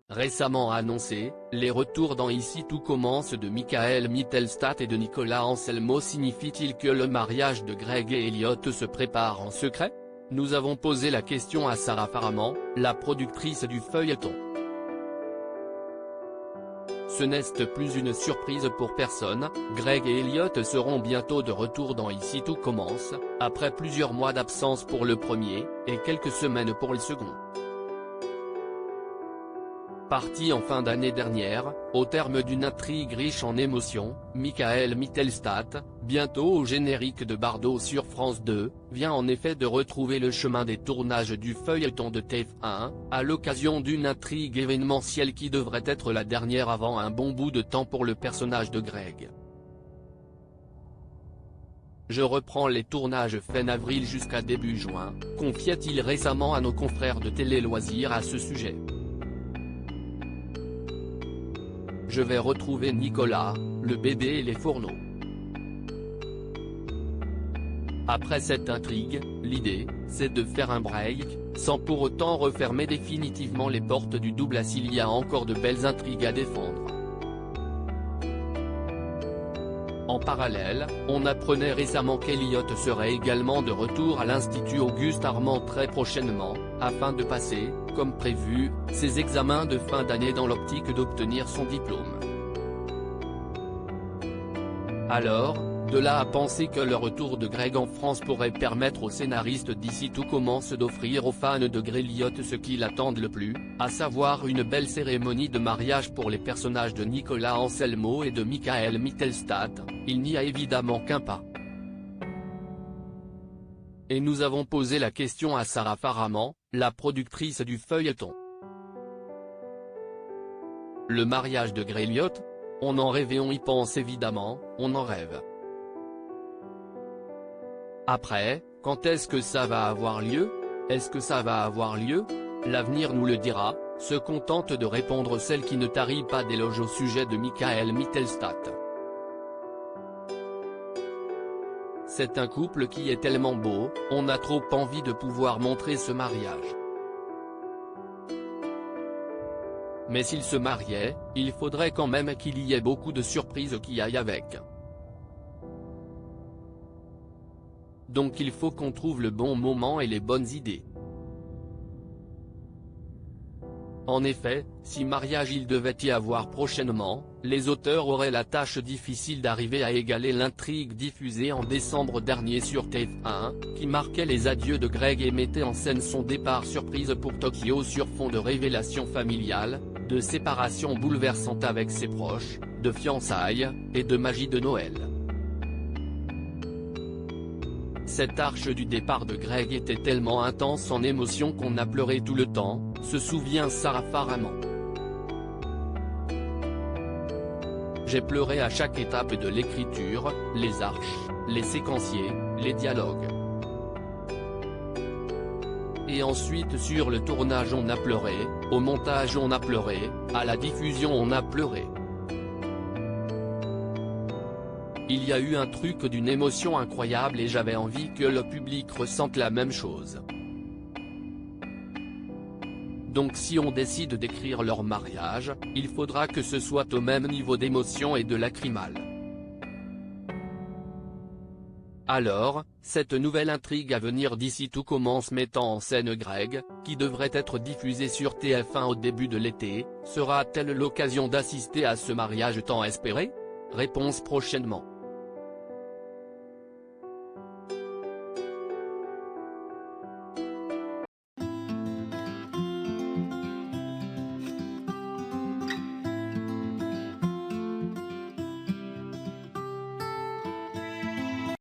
récemment annoncé, les retours dans Ici tout commence de Michael Mittelstadt et de Nicolas Anselmo signifient-il que le mariage de Greg et Elliot se prépare en secret? Nous avons posé la question à Sarah Faraman, la productrice du feuilleton. Ce n'est plus une surprise pour personne, Greg et Elliot seront bientôt de retour dans Ici tout commence, après plusieurs mois d'absence pour le premier, et quelques semaines pour le second. Parti en fin d'année dernière, au terme d'une intrigue riche en émotions, Michael Mittelstadt, bientôt au générique de Bardot sur France 2, vient en effet de retrouver le chemin des tournages du feuilleton de TF1, à l'occasion d'une intrigue événementielle qui devrait être la dernière avant un bon bout de temps pour le personnage de Greg. Je reprends les tournages fin avril jusqu'à début juin, confiait-il récemment à nos confrères de Télé Loisirs à ce sujet. Je vais retrouver Nicolas, le bébé et les fourneaux. Après cette intrigue, l'idée, c'est de faire un break, sans pour autant refermer définitivement les portes du double s'il y a encore de belles intrigues à défendre. En parallèle, on apprenait récemment qu'Elliot serait également de retour à l'Institut Auguste Armand très prochainement, afin de passer, comme prévu, ses examens de fin d'année dans l'optique d'obtenir son diplôme. Alors, de là à penser que le retour de Greg en France pourrait permettre aux scénaristes d'Ici tout commence d'offrir aux fans de Greg Elliot ce qu'ils attendent le plus, à savoir une belle cérémonie de mariage pour les personnages de Nicolas Anselmo et de Michael Mittelstadt, il n'y a évidemment qu'un pas. Et nous avons posé la question à Sarah Faraman, la productrice du feuilleton. Le mariage de Greg Elliot? On en rêve et on y pense évidemment, on en rêve. Après, quand est-ce que ça va avoir lieu? Est-ce que ça va avoir lieu? L'avenir nous le dira, se contente de répondre celle qui ne tarit pas d'éloges au sujet de Michael Mittelstadt. C'est un couple qui est tellement beau, on a trop envie de pouvoir montrer ce mariage. Mais s'ils se mariaient, il faudrait quand même qu'il y ait beaucoup de surprises qui aillent avec. Donc il faut qu'on trouve le bon moment et les bonnes idées. En effet, si mariage il devait y avoir prochainement, les auteurs auraient la tâche difficile d'arriver à égaler l'intrigue diffusée en décembre dernier sur TF1, qui marquait les adieux de Greg et mettait en scène son départ surprise pour Tokyo sur fond de révélations familiales, de séparation bouleversante avec ses proches, de fiançailles, et de magie de Noël. Cette arche du départ de Greg était tellement intense en émotion qu'on a pleuré tout le temps, se souvient Sarah Faraman. J'ai pleuré à chaque étape de l'écriture, les arches, les séquenciers, les dialogues. Et ensuite sur le tournage on a pleuré, au montage on a pleuré, à la diffusion on a pleuré. Il y a eu un truc d'une émotion incroyable et j'avais envie que le public ressente la même chose. Donc si on décide d'écrire leur mariage, il faudra que ce soit au même niveau d'émotion et de lacrymal. Alors, cette nouvelle intrigue à venir d'Ici tout commence mettant en scène Greg, qui devrait être diffusée sur TF1 au début de l'été, sera-t-elle l'occasion d'assister à ce mariage tant espéré? Réponse prochainement.